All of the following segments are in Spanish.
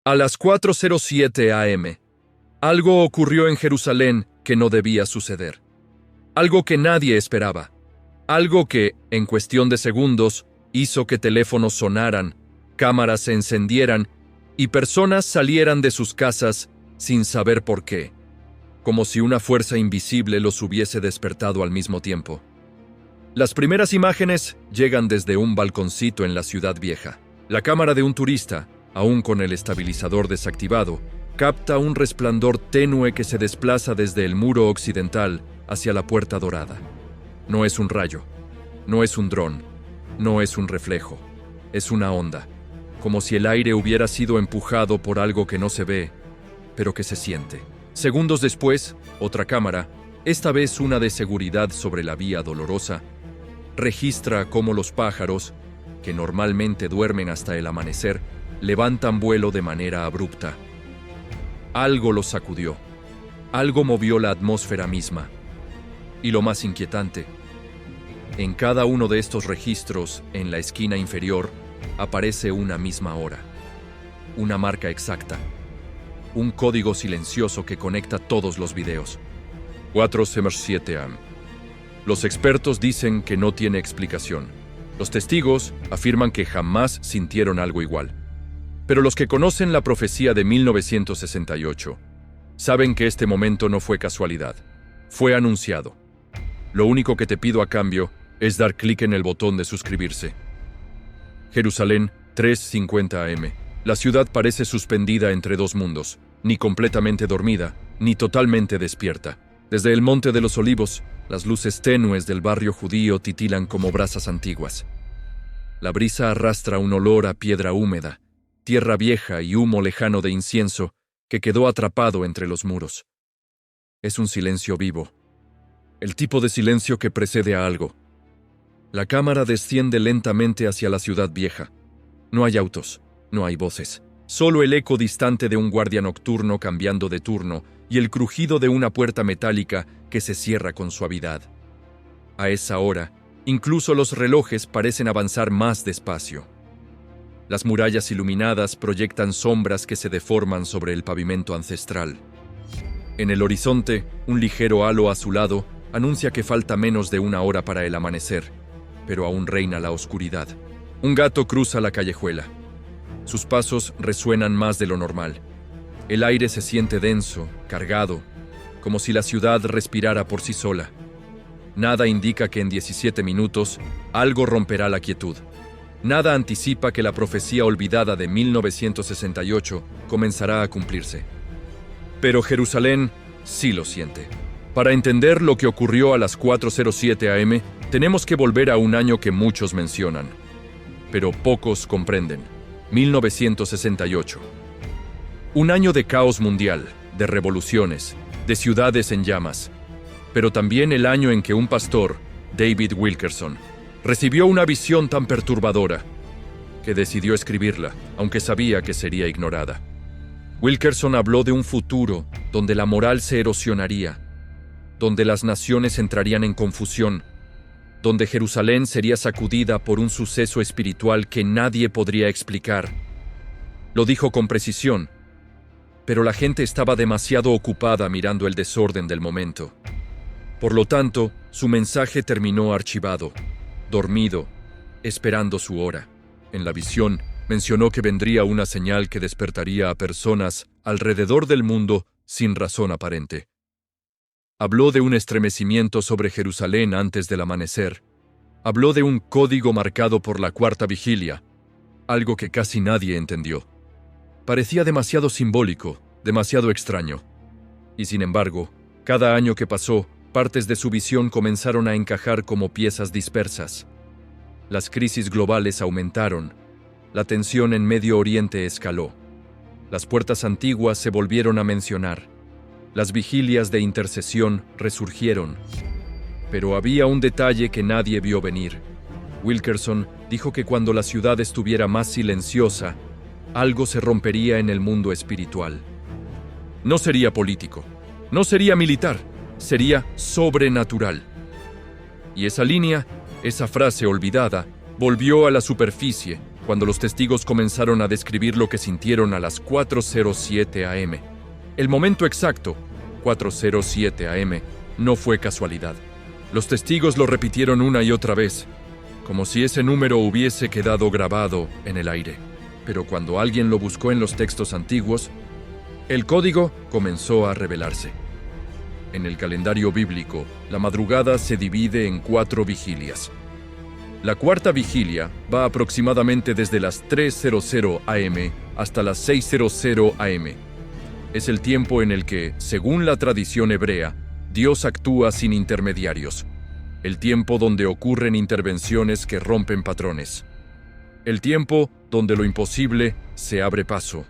A las 4:07 a.m., algo ocurrió en Jerusalén que no debía suceder. Algo que nadie esperaba. Algo que, en cuestión de segundos, hizo que teléfonos sonaran, cámaras se encendieran y personas salieran de sus casas sin saber por qué, como si una fuerza invisible los hubiese despertado al mismo tiempo. Las primeras imágenes llegan desde un balconcito en la Ciudad Vieja. La cámara de un turista, aún con el estabilizador desactivado, capta un resplandor tenue que se desplaza desde el muro occidental hacia la Puerta Dorada. No es un rayo, no es un dron, no es un reflejo, es una onda, como si el aire hubiera sido empujado por algo que no se ve, pero que se siente. Segundos después, otra cámara, esta vez una de seguridad sobre la Vía Dolorosa, registra cómo los pájaros, que normalmente duermen hasta el amanecer, levantan vuelo de manera abrupta. Algo los sacudió. Algo movió la atmósfera misma. Y lo más inquietante, en cada uno de estos registros, en la esquina inferior, aparece una misma hora. Una marca exacta. Un código silencioso que conecta todos los videos. 4:07 a.m. Los expertos dicen que no tiene explicación. Los testigos afirman que jamás sintieron algo igual. Pero los que conocen la profecía de 1968 saben que este momento no fue casualidad. Fue anunciado. Lo único que te pido a cambio es dar clic en el botón de suscribirse. Jerusalén, 3:50 a.m. La ciudad parece suspendida entre dos mundos, ni completamente dormida, ni totalmente despierta. Desde el Monte de los Olivos, las luces tenues del barrio judío titilan como brasas antiguas. La brisa arrastra un olor a piedra húmeda, tierra vieja y humo lejano de incienso que quedó atrapado entre los muros. Es un silencio vivo, el tipo de silencio que precede a algo. La cámara desciende lentamente hacia la Ciudad Vieja. No hay autos, no hay voces, solo el eco distante de un guardia nocturno cambiando de turno y el crujido de una puerta metálica que se cierra con suavidad. A esa hora, incluso los relojes parecen avanzar más despacio. Las murallas iluminadas proyectan sombras que se deforman sobre el pavimento ancestral. En el horizonte, un ligero halo azulado anuncia que falta menos de una hora para el amanecer, pero aún reina la oscuridad. Un gato cruza la callejuela. Sus pasos resuenan más de lo normal. El aire se siente denso, cargado, como si la ciudad respirara por sí sola. Nada indica que en 17 minutos algo romperá la quietud. Nada anticipa que la profecía olvidada de 1968 comenzará a cumplirse. Pero Jerusalén sí lo siente. Para entender lo que ocurrió a las 4:07 a.m., tenemos que volver a un año que muchos mencionan, pero pocos comprenden. 1968. Un año de caos mundial, de revoluciones, de ciudades en llamas, pero también el año en que un pastor, David Wilkerson, recibió una visión tan perturbadora que decidió escribirla, aunque sabía que sería ignorada. Wilkerson habló de un futuro donde la moral se erosionaría, donde las naciones entrarían en confusión, donde Jerusalén sería sacudida por un suceso espiritual que nadie podría explicar. Lo dijo con precisión, pero la gente estaba demasiado ocupada mirando el desorden del momento. Por lo tanto, su mensaje terminó archivado, dormido, esperando su hora. En la visión, mencionó que vendría una señal que despertaría a personas alrededor del mundo sin razón aparente. Habló de un estremecimiento sobre Jerusalén antes del amanecer. Habló de un código marcado por la cuarta vigilia, algo que casi nadie entendió. Parecía demasiado simbólico, demasiado extraño. Y sin embargo, cada año que pasó, partes de su visión comenzaron a encajar como piezas dispersas. Las crisis globales aumentaron. La tensión en Medio Oriente escaló. Las puertas antiguas se volvieron a mencionar. Las vigilias de intercesión resurgieron. Pero había un detalle que nadie vio venir. Wilkerson dijo que cuando la ciudad estuviera más silenciosa, algo se rompería en el mundo espiritual. No sería político, no sería militar, sería sobrenatural. Y esa línea, esa frase olvidada, volvió a la superficie cuando los testigos comenzaron a describir lo que sintieron a las 4:07 am. El momento exacto, 4:07 am, no fue casualidad. Los testigos lo repitieron una y otra vez, como si ese número hubiese quedado grabado en el aire. Pero cuando alguien lo buscó en los textos antiguos, el código comenzó a revelarse. En el calendario bíblico, la madrugada se divide en 4 vigilias. La cuarta vigilia va aproximadamente desde las 3:00 am hasta las 6:00 am. Es el tiempo en el que, según la tradición hebrea, Dios actúa sin intermediarios. El tiempo donde ocurren intervenciones que rompen patrones. El tiempo donde lo imposible se abre paso.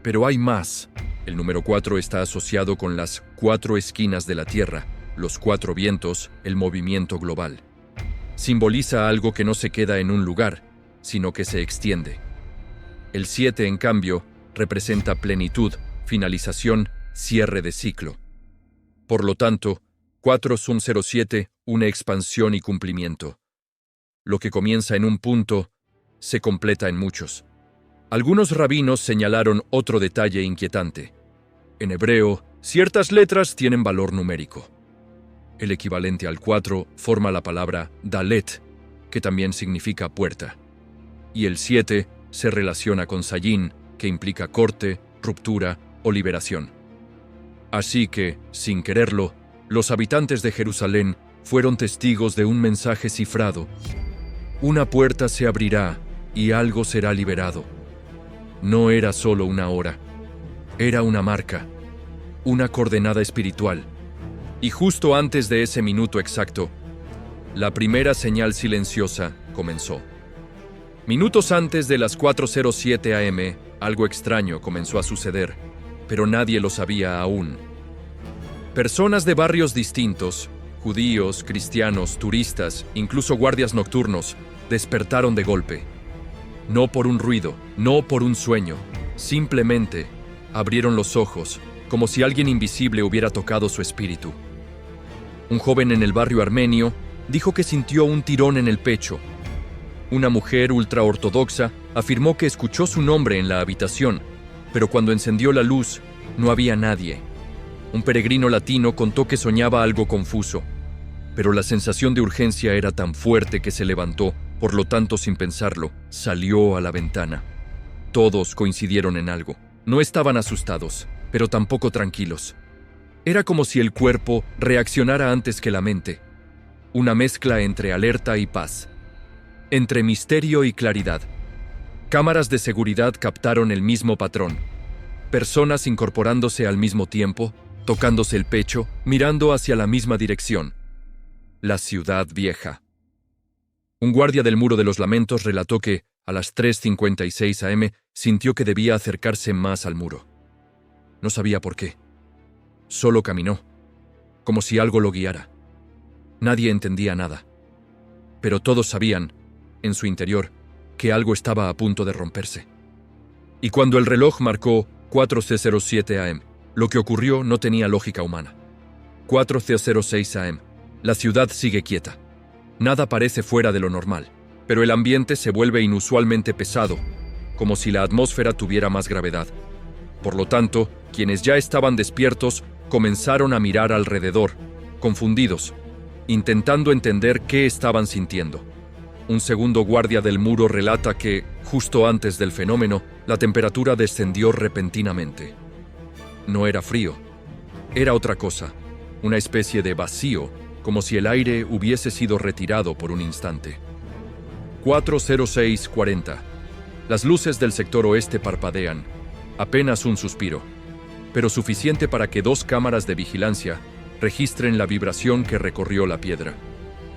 Pero hay más. El número 4 está asociado con las 4 esquinas de la Tierra, los 4 vientos, el movimiento global. Simboliza algo que no se queda en un lugar, sino que se extiende. El 7, en cambio, representa plenitud, finalización, cierre de ciclo. Por lo tanto, 4:07, una expansión y cumplimiento. Lo que comienza en un punto, se completa en muchos. Algunos rabinos señalaron otro detalle inquietante. En hebreo, ciertas letras tienen valor numérico. El equivalente al 4 forma la palabra Dalet, que también significa puerta. Y el 7 se relaciona con Sayin, que implica corte, ruptura o liberación. Así que, sin quererlo, los habitantes de Jerusalén fueron testigos de un mensaje cifrado. Una puerta se abrirá y algo será liberado. No era solo una hora, era una marca, una coordenada espiritual. Y justo antes de ese minuto exacto, la primera señal silenciosa comenzó. Minutos antes de las 4:07 am, algo extraño comenzó a suceder, pero nadie lo sabía aún. Personas de barrios distintos, judíos, cristianos, turistas, incluso guardias nocturnos, despertaron de golpe. No por un ruido, no por un sueño, simplemente abrieron los ojos, como si alguien invisible hubiera tocado su espíritu. Un joven en el barrio armenio dijo que sintió un tirón en el pecho. Una mujer ultraortodoxa afirmó que escuchó su nombre en la habitación, pero cuando encendió la luz, no había nadie. Un peregrino latino contó que soñaba algo confuso, pero la sensación de urgencia era tan fuerte que se levantó, por lo tanto, sin pensarlo, salió a la ventana. Todos coincidieron en algo. No estaban asustados, pero tampoco tranquilos. Era como si el cuerpo reaccionara antes que la mente. Una mezcla entre alerta y paz. Entre misterio y claridad. Cámaras de seguridad captaron el mismo patrón. Personas incorporándose al mismo tiempo, tocándose el pecho, mirando hacia la misma dirección. La ciudad vieja. Un guardia del Muro de los Lamentos relató que, a las 3:56 am, sintió que debía acercarse más al muro. No sabía por qué. Solo caminó, como si algo lo guiara. Nadie entendía nada. Pero todos sabían, en su interior, que algo estaba a punto de romperse. Y cuando el reloj marcó 4:07 am, lo que ocurrió no tenía lógica humana. 4:06 am, la ciudad sigue quieta. Nada parece fuera de lo normal, pero el ambiente se vuelve inusualmente pesado, como si la atmósfera tuviera más gravedad. Por lo tanto, quienes ya estaban despiertos comenzaron a mirar alrededor, confundidos, intentando entender qué estaban sintiendo. Un segundo guardia del muro relata que, justo antes del fenómeno, la temperatura descendió repentinamente. No era frío, era otra cosa, una especie de vacío, como si el aire hubiese sido retirado por un instante. 4:06:40. Las luces del sector oeste parpadean, apenas un suspiro, pero suficiente para que 2 cámaras de vigilancia registren la vibración que recorrió la piedra.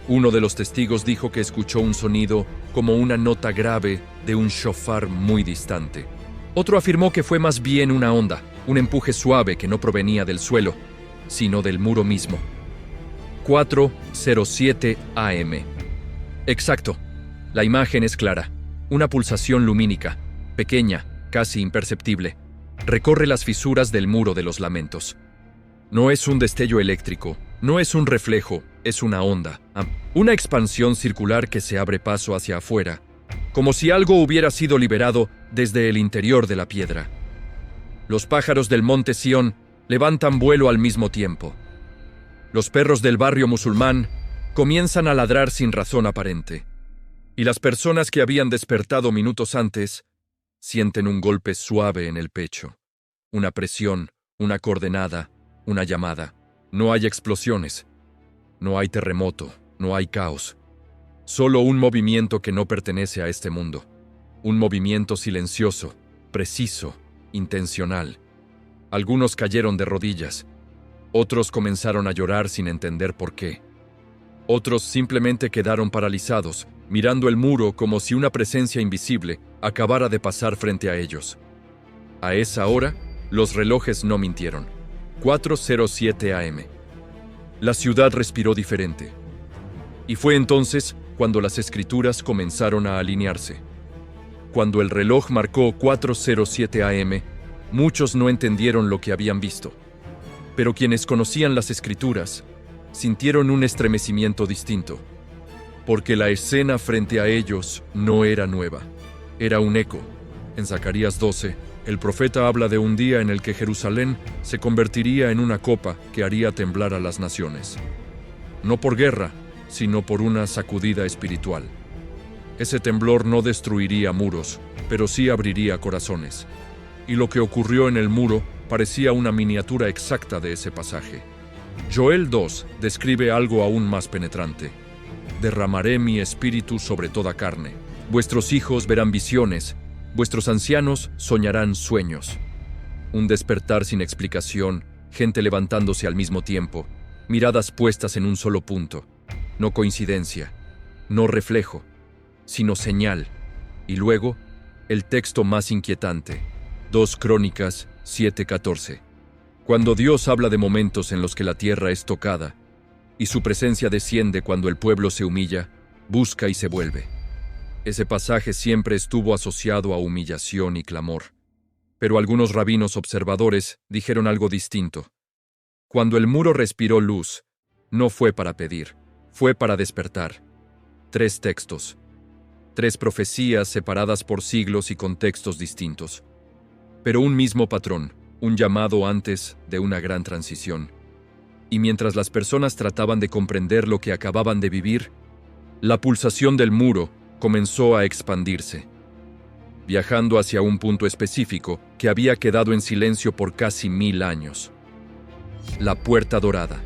Uno de los testigos dijo que escuchó un sonido como una nota grave de un shofar muy distante. Otro afirmó que fue más bien una onda, un empuje suave que no provenía del suelo, sino del muro mismo. 4:07 am. Exacto. La imagen es clara. Una pulsación lumínica, pequeña, casi imperceptible, recorre las fisuras del Muro de los Lamentos. No es un destello eléctrico, no es un reflejo, es una onda, una expansión circular que se abre paso hacia afuera, como si algo hubiera sido liberado desde el interior de la piedra. Los pájaros del monte Sión levantan vuelo al mismo tiempo. Los perros del barrio musulmán comienzan a ladrar sin razón aparente. Y las personas que habían despertado minutos antes sienten un golpe suave en el pecho. Una presión, una coordenada, una llamada. No hay explosiones, no hay terremoto, no hay caos. Solo un movimiento que no pertenece a este mundo. Un movimiento silencioso, preciso, intencional. Algunos cayeron de rodillas. Otros comenzaron a llorar sin entender por qué. Otros simplemente quedaron paralizados, mirando el muro como si una presencia invisible acabara de pasar frente a ellos. A esa hora, los relojes no mintieron. 4:07 a.m. La ciudad respiró diferente. Y fue entonces cuando las escrituras comenzaron a alinearse. Cuando el reloj marcó 4:07 a.m., muchos no entendieron lo que habían visto. Pero quienes conocían las escrituras sintieron un estremecimiento distinto, porque la escena frente a ellos no era nueva, era un eco. En Zacarías 12, el profeta habla de un día en el que Jerusalén se convertiría en una copa que haría temblar a las naciones. No por guerra, sino por una sacudida espiritual. Ese temblor no destruiría muros, pero sí abriría corazones. Y lo que ocurrió en el muro parecía una miniatura exacta de ese pasaje. Joel 2 describe algo aún más penetrante. Derramaré mi espíritu sobre toda carne. Vuestros hijos verán visiones, vuestros ancianos soñarán sueños. Un despertar sin explicación, gente levantándose al mismo tiempo, miradas puestas en un solo punto. No coincidencia, no reflejo, sino señal. Y luego, el texto más inquietante, 2 Crónicas 7:14. Cuando Dios habla de momentos en los que la tierra es tocada, y su presencia desciende cuando el pueblo se humilla, busca y se vuelve. Ese pasaje siempre estuvo asociado a humillación y clamor. Pero algunos rabinos observadores dijeron algo distinto. Cuando el muro respiró luz, no fue para pedir, fue para despertar. 3 textos, 3 profecías separadas por siglos y contextos distintos. Pero un mismo patrón, un llamado antes de una gran transición. Y mientras las personas trataban de comprender lo que acababan de vivir, la pulsación del muro comenzó a expandirse, viajando hacia un punto específico que había quedado en silencio por casi 1000 años. La Puerta Dorada.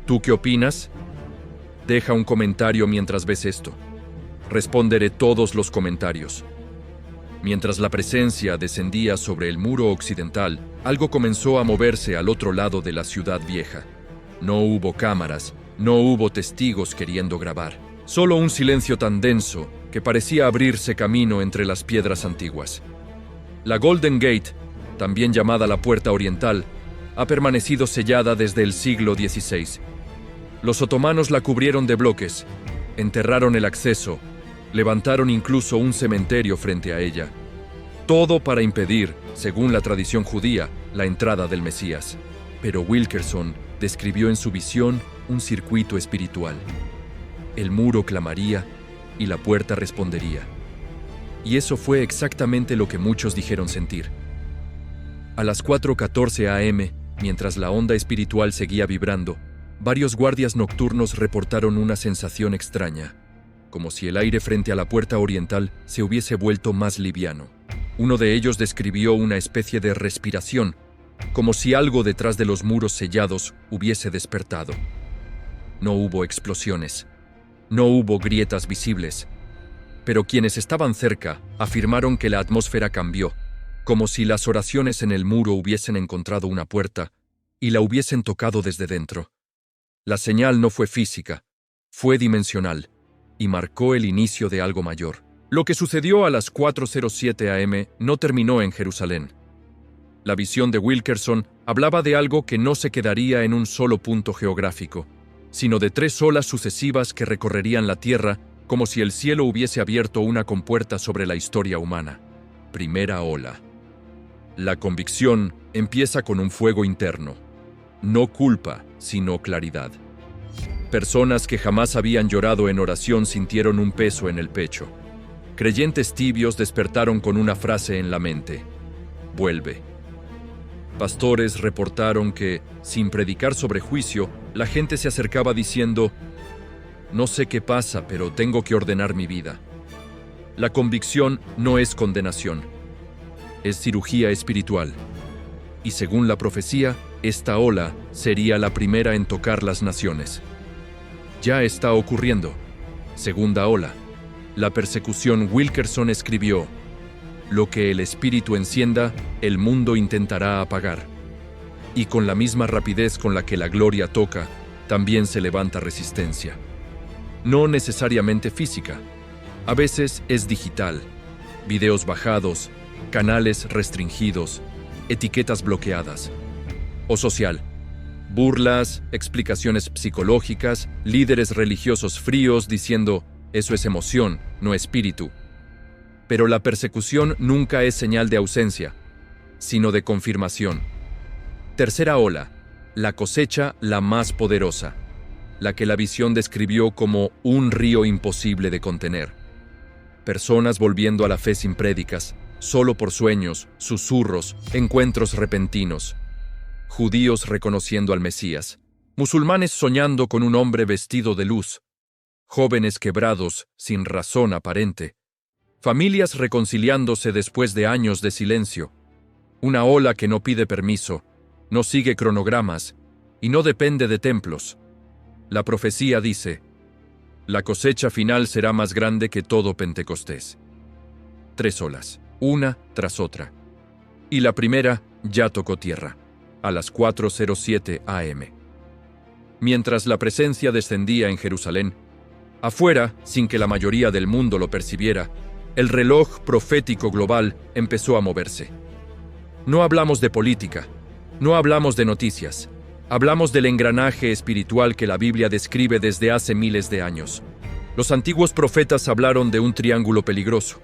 ¿Tú qué opinas? Deja un comentario mientras ves esto. Responderé todos los comentarios. Mientras la presencia descendía sobre el muro occidental, algo comenzó a moverse al otro lado de la ciudad vieja. No hubo cámaras, no hubo testigos queriendo grabar. Solo un silencio tan denso que parecía abrirse camino entre las piedras antiguas. La Golden Gate, también llamada la Puerta Oriental, ha permanecido sellada desde el siglo XVI. Los otomanos la cubrieron de bloques, enterraron el acceso, levantaron incluso un cementerio frente a ella. Todo para impedir, según la tradición judía, la entrada del Mesías. Pero Wilkerson describió en su visión un circuito espiritual. El muro clamaría y la puerta respondería. Y eso fue exactamente lo que muchos dijeron sentir. A las 4:14 a.m., mientras la onda espiritual seguía vibrando, varios guardias nocturnos reportaron una sensación extraña, como si el aire frente a la puerta oriental se hubiese vuelto más liviano. Uno de ellos describió una especie de respiración, como si algo detrás de los muros sellados hubiese despertado. No hubo explosiones, no hubo grietas visibles, pero quienes estaban cerca afirmaron que la atmósfera cambió, como si las oraciones en el muro hubiesen encontrado una puerta y la hubiesen tocado desde dentro. La señal no fue física, fue dimensional, y marcó el inicio de algo mayor. Lo que sucedió a las 4:07 a.m. no terminó en Jerusalén. La visión de Wilkerson hablaba de algo que no se quedaría en un solo punto geográfico, sino de 3 olas sucesivas que recorrerían la tierra como si el cielo hubiese abierto una compuerta sobre la historia humana. Primera ola. La convicción empieza con un fuego interno. No culpa, sino claridad. Personas que jamás habían llorado en oración sintieron un peso en el pecho. Creyentes tibios despertaron con una frase en la mente: vuelve. Pastores reportaron que, sin predicar sobre juicio, la gente se acercaba diciendo: no sé qué pasa, pero tengo que ordenar mi vida. La convicción no es condenación, es cirugía espiritual. Y según la profecía, esta ola sería la primera en tocar las naciones. Ya está ocurriendo. Segunda ola. La persecución. Wilkerson escribió: lo que el espíritu encienda, el mundo intentará apagar. Y con la misma rapidez con la que la gloria toca, también se levanta resistencia. No necesariamente física. A veces es digital. Videos bajados, canales restringidos, etiquetas bloqueadas. O social. Burlas, explicaciones psicológicas, líderes religiosos fríos diciendo: eso es emoción, no espíritu. Pero la persecución nunca es señal de ausencia, sino de confirmación. Tercera ola, la cosecha la más poderosa, la que la visión describió como un río imposible de contener. Personas volviendo a la fe sin prédicas, solo por sueños, susurros, encuentros repentinos. Judíos reconociendo al Mesías, musulmanes soñando con un hombre vestido de luz, jóvenes quebrados sin razón aparente, familias reconciliándose después de años de silencio, una ola que no pide permiso, no sigue cronogramas y no depende de templos. La profecía dice: la cosecha final será más grande que todo Pentecostés. 3 olas, una tras otra. Y la primera ya tocó tierra, a las 4:07 a.m. Mientras la presencia descendía en Jerusalén, afuera, sin que la mayoría del mundo lo percibiera, el reloj profético global empezó a moverse. No hablamos de política, no hablamos de noticias, hablamos del engranaje espiritual que la Biblia describe desde hace miles de años. Los antiguos profetas hablaron de un triángulo peligroso: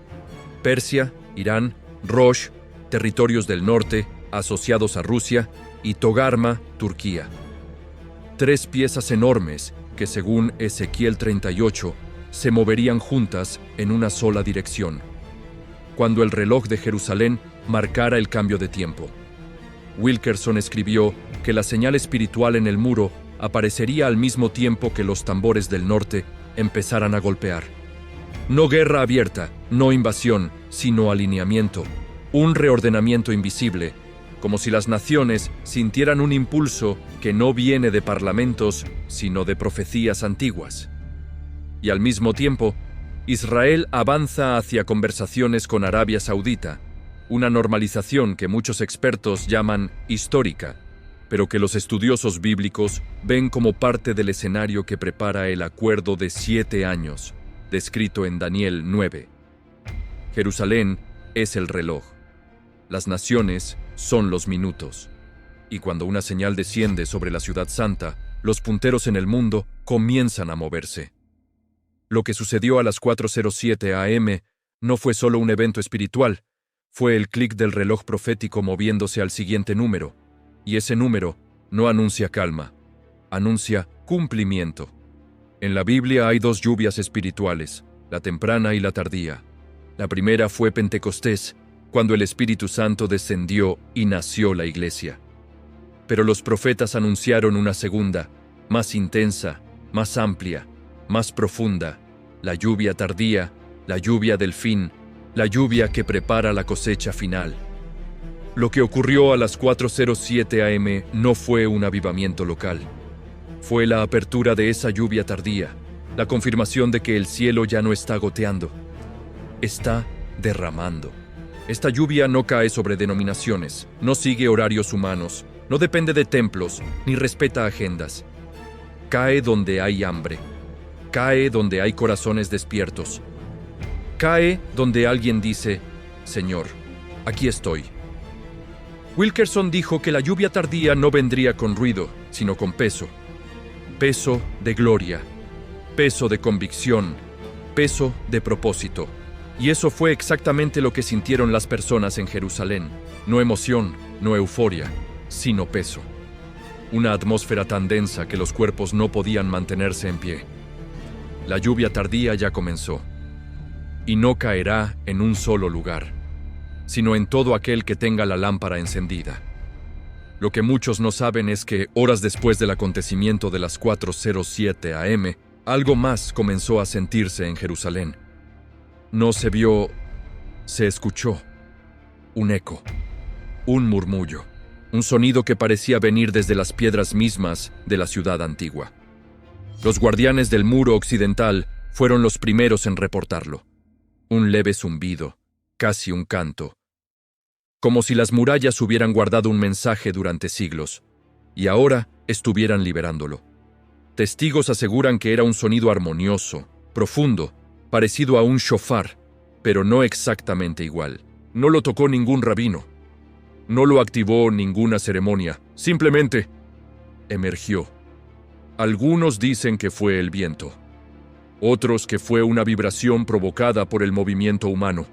Persia, Irán, Rosh, territorios del norte, asociados a Rusia, y Togarma, Turquía. 3 piezas enormes que, según Ezequiel 38, se moverían juntas en una sola dirección, cuando el reloj de Jerusalén marcara el cambio de tiempo. Wilkerson escribió que la señal espiritual en el muro aparecería al mismo tiempo que los tambores del norte empezaran a golpear. No guerra abierta, no invasión, sino alineamiento, un reordenamiento invisible, como si las naciones sintieran un impulso que no viene de parlamentos, sino de profecías antiguas. Y al mismo tiempo, Israel avanza hacia conversaciones con Arabia Saudita, una normalización que muchos expertos llaman histórica, pero que los estudiosos bíblicos ven como parte del escenario que prepara el acuerdo de 7 años, descrito en Daniel 9. Jerusalén es el reloj. Las naciones son los minutos. Y cuando una señal desciende sobre la ciudad santa, los punteros en el mundo comienzan a moverse. Lo que sucedió a las 4:07 a.m. no fue solo un evento espiritual, fue el clic del reloj profético moviéndose al siguiente número, y ese número no anuncia calma, anuncia cumplimiento. En la Biblia hay 2 lluvias espirituales, la temprana y la tardía. La primera fue Pentecostés, cuando el Espíritu Santo descendió y nació la iglesia. Pero los profetas anunciaron una segunda, más intensa, más amplia, más profunda, la lluvia tardía, la lluvia del fin, la lluvia que prepara la cosecha final. Lo que ocurrió a las 4:07 a.m. no fue un avivamiento local. Fue la apertura de esa lluvia tardía, la confirmación de que el cielo ya no está goteando, está derramando. Esta lluvia no cae sobre denominaciones, no sigue horarios humanos, no depende de templos, ni respeta agendas. Cae donde hay hambre. Cae donde hay corazones despiertos. Cae donde alguien dice: Señor, aquí estoy. Wilkerson dijo que la lluvia tardía no vendría con ruido, sino con peso. Peso de gloria, peso de convicción, peso de propósito. Y eso fue exactamente lo que sintieron las personas en Jerusalén. No emoción, no euforia, sino peso. Una atmósfera tan densa que los cuerpos no podían mantenerse en pie. La lluvia tardía ya comenzó. y no caerá en un solo lugar, sino en todo aquel que tenga la lámpara encendida. Lo que muchos no saben es que, horas después del acontecimiento de las 4:07 a.m., algo más comenzó a sentirse en Jerusalén. No se vio, se escuchó. Un eco, un murmullo, un sonido que parecía venir desde las piedras mismas de la ciudad antigua. Los guardianes del muro occidental fueron los primeros en reportarlo. Un leve zumbido, casi un canto, como si las murallas hubieran guardado un mensaje durante siglos, y ahora estuvieran liberándolo. Testigos aseguran que era un sonido armonioso, profundo, parecido a un shofar, pero no exactamente igual. No lo tocó ningún rabino. No lo activó ninguna ceremonia. Simplemente emergió. Algunos dicen que fue el viento. Otros que fue una vibración provocada por el movimiento humano.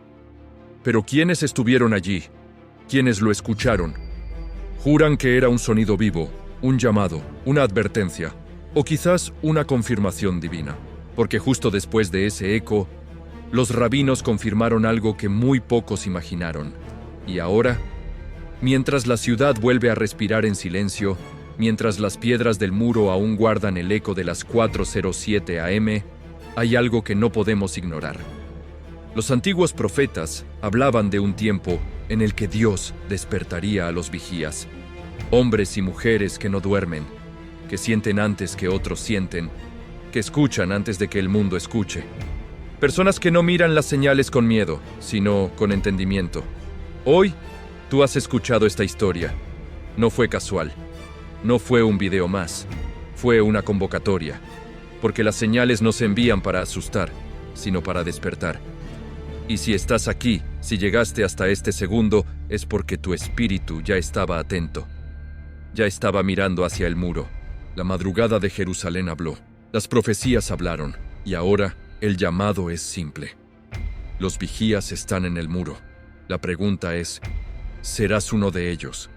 Pero quienes estuvieron allí, quienes lo escucharon, juran que era un sonido vivo, un llamado, una advertencia, o quizás una confirmación divina. Porque justo después de ese eco, los rabinos confirmaron algo que muy pocos imaginaron. Y ahora, mientras la ciudad vuelve a respirar en silencio, mientras las piedras del muro aún guardan el eco de las 4:07 a.m., hay algo que no podemos ignorar. Los antiguos profetas hablaban de un tiempo en el que Dios despertaría a los vigías, hombres y mujeres que no duermen, que sienten antes que otros sienten, que escuchan antes de que el mundo escuche. Personas que no miran las señales con miedo, sino con entendimiento. Hoy, tú has escuchado esta historia. No fue casual. No fue un video más. Fue una convocatoria. Porque las señales no se envían para asustar, sino para despertar. Y si estás aquí, si llegaste hasta este segundo, es porque tu espíritu ya estaba atento. Ya estaba mirando hacia el muro. La madrugada de Jerusalén habló. Las profecías hablaron. Y ahora, el llamado es simple. Los vigías están en el muro. La pregunta es, ¿serás uno de ellos?